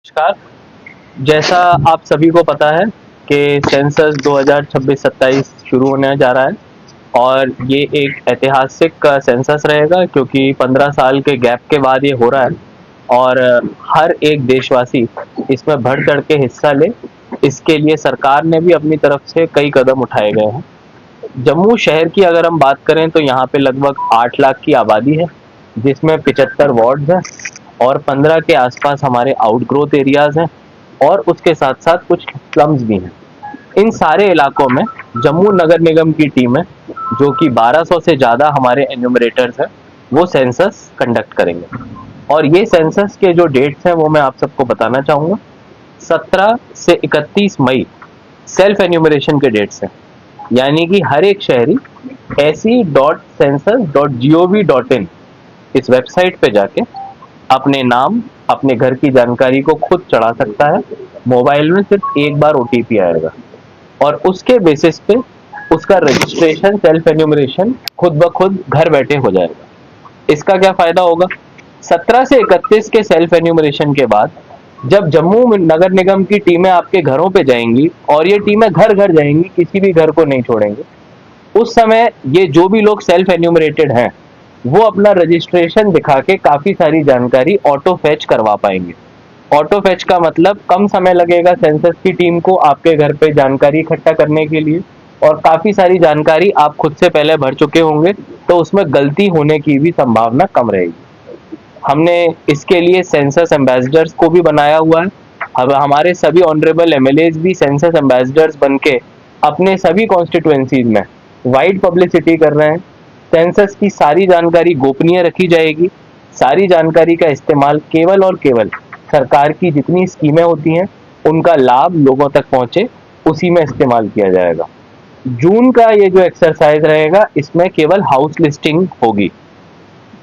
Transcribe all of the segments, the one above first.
नमस्कार। जैसा आप सभी को पता है कि सेंसस 2026-27 शुरू होने जा रहा है और ये एक ऐतिहासिक सेंसस रहेगा क्योंकि 15 साल के गैप के बाद ये हो रहा है और हर एक देशवासी इसमें बढ़ चढ़ के हिस्सा ले। इसके लिए सरकार ने भी अपनी तरफ से कई कदम उठाए गए हैं। जम्मू शहर की अगर हम बात करें तो यहाँ पे लगभग 8 लाख की आबादी है, जिसमें 75 वार्ड्स हैं और 15 के आसपास हमारे आउटग्रोथ एरियाज हैं और उसके साथ साथ कुछ स्लम्स भी हैं। इन सारे इलाकों में जम्मू नगर निगम की टीमें, जो कि 1200 से ज़्यादा हमारे एन्यूमरेटर्स हैं, वो सेंसस कंडक्ट करेंगे। और ये सेंसस के जो डेट्स हैं वो मैं आप सबको बताना चाहूँगा। 17 से 31 मई सेल्फ एन्यूमरेशन के डेट्स हैं, यानी कि हर एक शहरी se.census.gov.in इस वेबसाइट पे जाके अपने नाम, अपने घर की जानकारी को खुद चढ़ा सकता है। मोबाइल में सिर्फ एक बार ओटीपी आएगा और उसके बेसिस पे उसका रजिस्ट्रेशन, सेल्फ एन्यूमरेशन खुद ब खुद घर बैठे हो जाएगा। इसका क्या फायदा होगा? 17 से 31 के सेल्फ एन्यूमरेशन के बाद जब जम्मू नगर निगम की टीमें आपके घरों पे जाएंगी और ये टीमें घर घर जाएंगी, किसी भी घर को नहीं छोड़ेंगे, उस समय ये जो भी लोग सेल्फ एन्यूमरेटेड हैं वो अपना रजिस्ट्रेशन दिखा के काफ़ी सारी जानकारी ऑटो फैच करवा पाएंगे। ऑटो फैच का मतलब कम समय लगेगा सेंसस की टीम को आपके घर पे जानकारी इकट्ठा करने के लिए, और काफ़ी सारी जानकारी आप खुद से पहले भर चुके होंगे तो उसमें गलती होने की भी संभावना कम रहेगी। हमने इसके लिए सेंसस एम्बेसडर्स को भी बनाया हुआ है। अब हमारे सभी ऑनरेबल एमएलएज भी सेंसस एम्बेसडर्स बन के अपने सभी कॉन्स्टिट्यूएंसीज में वाइड पब्लिसिटी कर रहे हैं। सेंसस की सारी जानकारी गोपनीय रखी जाएगी। सारी जानकारी का इस्तेमाल केवल और केवल सरकार की जितनी स्कीमें होती हैं उनका लाभ लोगों तक पहुंचे, उसी में इस्तेमाल किया जाएगा। जून का ये जो एक्सरसाइज रहेगा इसमें केवल हाउस लिस्टिंग होगी।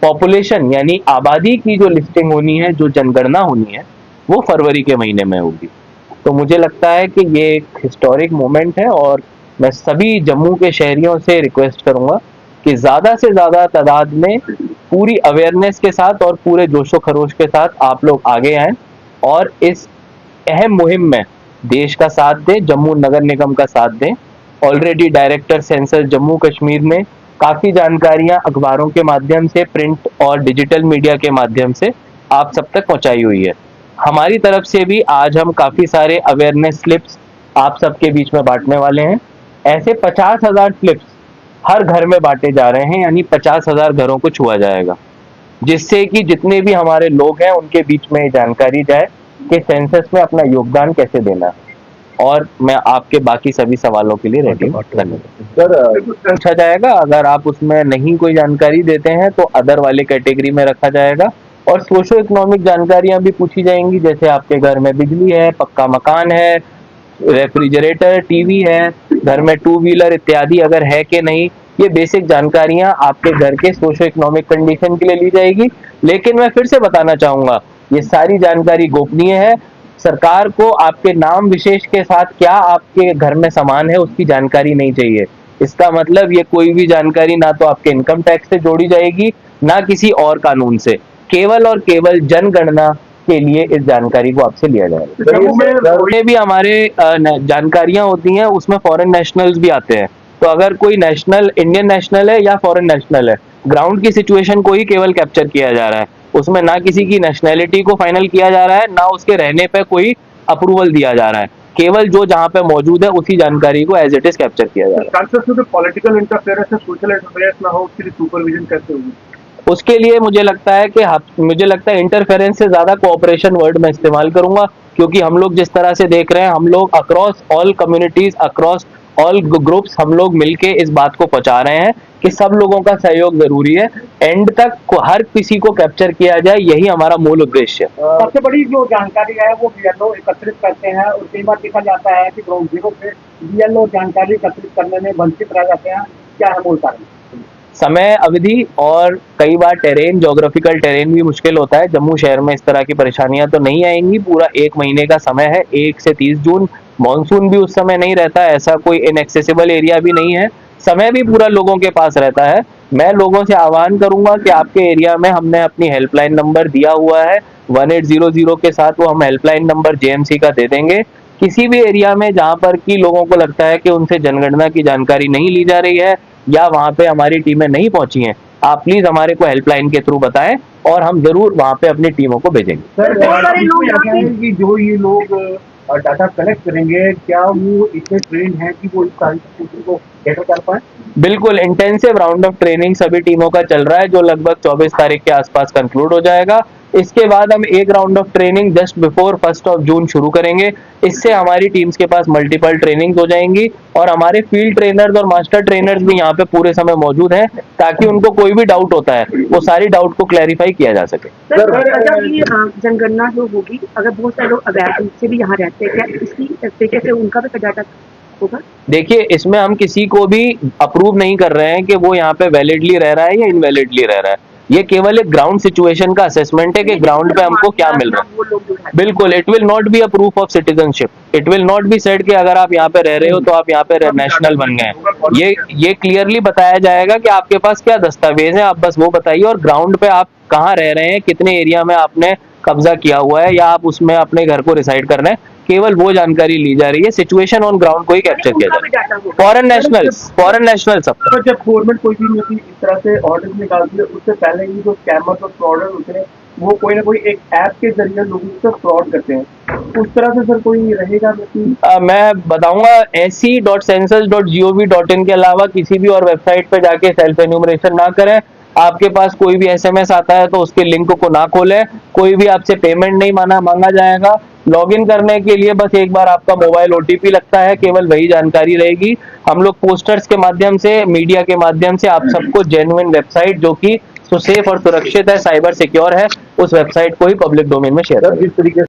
पॉपुलेशन यानी आबादी की जो लिस्टिंग होनी है, जो जनगणना होनी है, वो फरवरी के महीने में होगी। तो मुझे लगता है कि ये एक हिस्टोरिक मोमेंट है और मैं सभी जम्मू के शहरियों से रिक्वेस्ट करूंगा कि ज़्यादा से ज़्यादा तादाद में पूरी अवेयरनेस के साथ और पूरे जोशो खरोश के साथ आप लोग आगे आएँ और इस अहम मुहिम में देश का साथ दें, जम्मू नगर निगम का साथ दें। Already director census Jammu Kashmir ने काफ़ी जानकारियां अखबारों के माध्यम से, प्रिंट और डिजिटल मीडिया के माध्यम से आप सब तक पहुंचाई हुई है। हमारी तरफ से भी आज हम काफ़ी सारे अवेयरनेस स्लिप्स आप सबके बीच में बांटने वाले हैं। ऐसे 50,000 स्लिप्स हर घर में बांटे जा रहे हैं, यानी 50,000 घरों को छुआ जाएगा, जिससे कि जितने भी हमारे लोग हैं उनके बीच में जानकारी जाए कि सेंसस में अपना योगदान कैसे देना है। और मैं आपके बाकी सभी सवालों के लिए रेडी हूँ। सर, पूछा जाएगा, अगर आप उसमें नहीं कोई जानकारी देते हैं तो अदर वाले कैटेगरी में रखा जाएगा। और सोशो इकोनॉमिक जानकारियां भी पूछी जाएंगी, जैसे आपके घर में बिजली है, पक्का मकान है, रेफ्रिजरेटर, टीवी है, घर में टू व्हीलर इत्यादि अगर है कि नहीं। ये बेसिक जानकारियां आपके घर के सोशो इकोनॉमिक कंडीशन के लिए ली जाएगी। लेकिन मैं फिर से बताना चाहूंगा, ये सारी जानकारी गोपनीय है। सरकार को आपके नाम विशेष के साथ क्या आपके घर में सामान है उसकी जानकारी नहीं चाहिए। इसका मतलब ये कोई भी जानकारी ना तो आपके इनकम टैक्स से जोड़ी जाएगी, ना किसी और कानून से। केवल और केवल जनगणना के लिए इस जानकारी को आपसे लिया जाएगा। में भी हमारे जानकारियां होती हैं, उसमें फॉरेन नेशनल्स भी आते हैं। तो अगर कोई नेशनल इंडियन नेशनल है या फॉरेन नेशनल है, ग्राउंड की सिचुएशन को ही केवल कैप्चर किया जा रहा है। उसमें ना किसी की नेशनैलिटी को फाइनल किया जा रहा है, ना उसके रहने पे कोई अप्रूवल दिया जा रहा है। केवल जो जहाँ पे मौजूद है उसी जानकारी को एज इट इज कैप्चर किया जा रहा है। पॉलिटिकल इंटरफेरेंस है, सोशल इंटरफेरेंस ना हो, उसके लिए सुपरविजन कैसे होगी? उसके लिए मुझे लगता है इंटरफेरेंस से ज्यादा कोऑपरेशन वर्ड में इस्तेमाल करूंगा, क्योंकि हम लोग जिस तरह से देख रहे हैं, हम लोग across all communities, across all groups हम लोग मिलके इस बात को पहुंचा रहे हैं कि सब लोगों का सहयोग जरूरी है। एंड तक हर किसी को कैप्चर किया जाए, यही हमारा मूल उद्देश्य है। सबसे बड़ी जो जानकारी है वो बीएलओ एकत्रित करते हैं और कई बार देखा जाता है कि ग्राउंड जीरो पे बीएलओ जानकारी एकत्रित करने में वंचित रह जाते हैं। क्या है मूल कारण? समय अवधि और कई बार टेरेन, जोग्राफिकल टेरेन भी मुश्किल होता है। जम्मू शहर में इस तरह की परेशानियां तो नहीं आएंगी। पूरा 1 महीने का समय है, 1 से 30 जून। मानसून भी उस समय नहीं रहता, ऐसा कोई इनएक्सेसिबल एरिया भी नहीं है। समय भी पूरा लोगों के पास रहता है। मैं लोगों से आह्वान करूंगा कि आपके एरिया में हमने अपनी हेल्पलाइन नंबर दिया हुआ है 1800 के साथ, वो हम हेल्पलाइन नंबर जेएमसी का दे देंगे। किसी भी एरिया में जहां पर कि लोगों को लगता है कि उनसे जनगणना की जानकारी नहीं ली जा रही है या वहां पे हमारी टीमें नहीं पहुंची हैं, आप प्लीज हमारे को हेल्पलाइन के थ्रू बताएं और हम जरूर वहां पे अपनी टीमों को भेजेंगे। सर बहुत सारे लोग इसमें क्या है कि जो ये लोग डाटा कलेक्ट करेंगे, क्या वो इतने ट्रेन हैं कि वो इस सारी चीजों को कैटर कर पाए? बिल्कुल इंटेंसिव राउंड ऑफ ट्रेनिंग सभी टीमों का चल रहा है, जो लगभग 24 तारीख के आसपास कंक्लूड हो जाएगा। इसके बाद हम एक round of training just before 1 जून शुरू करेंगे। इससे हमारी टीम्स के पास मल्टीपल ट्रेनिंग हो जाएंगी और हमारे फील्ड ट्रेनर्स और मास्टर ट्रेनर्स भी यहाँ पे पूरे समय मौजूद हैं, ताकि उनको कोई भी डाउट होता है वो सारी डाउट को क्लैरिफाई किया जा सके। जब ये जनगणना जो होगी, अगर बहुत सारे लोग अवैध रूप से भी यहाँ रहते हैं, क्या इसी तरीके से उनका भी डाटा होगा? देखिए, इसमें हम किसी को भी अप्रूव नहीं कर रहे हैं कि वो यहाँ पे वैलिडली रह रहा है या इनवैलिडली रह रहा है। ये केवल एक ग्राउंड सिचुएशन का असेसमेंट है कि ग्राउंड पे हमको क्या मिल रहा है। वो लोग जो है बिल्कुल, it will not be a proof of citizenship. It will not be said कि अगर आप यहाँ पे रह रहे हो तो आप यहाँ पे नेशनल बन गए हैं। ये क्लियरली बताया जाएगा कि आपके पास क्या दस्तावेज है, आप बस वो बताइए, और ग्राउंड पे आप कहाँ रह रहे हैं, कितने एरिया में आपने कब्जा किया हुआ है या आप उसमें अपने घर को रिसाइड कर रहे हैं, केवल वो जानकारी ली जा रही है। सिचुएशन ऑन ग्राउंड को ही कैप्चर किया उनका भी जा रहा डाटा है। होगा। फॉरेन नेशनल सब। तो जब गवर्नमेंट कोई भी नीति इस तरह से ऑर्डर निकालती है, उससे पहले ही जो स्कैमर्स और फ्रॉडर होते हैं वो कोई ना कोई एक ऐप के जरिए लोगों से फ्रॉड करते हैं, उस तरह से सर कोई रहेगा? मैं बताऊंगा se.census.gov.in के अलावा किसी भी और वेबसाइट पे जाके सेल्फ एन्यूमरेशन ना करें। आपके पास कोई भी एसएमएस आता है तो उसके लिंक को ना खोलें। कोई भी आपसे पेमेंट नहीं मांगा जाएगा। लॉगिन करने के लिए बस एक बार आपका मोबाइल ओटीपी लगता है, केवल वही जानकारी रहेगी। हम लोग पोस्टर्स के माध्यम से, मीडिया के माध्यम से आप सबको जेन्युइन वेबसाइट जो कि सेफ और सुरक्षित है, साइबर सिक्योर है, उस वेबसाइट को ही पब्लिक डोमेन में शेयर करें। जिस तरीके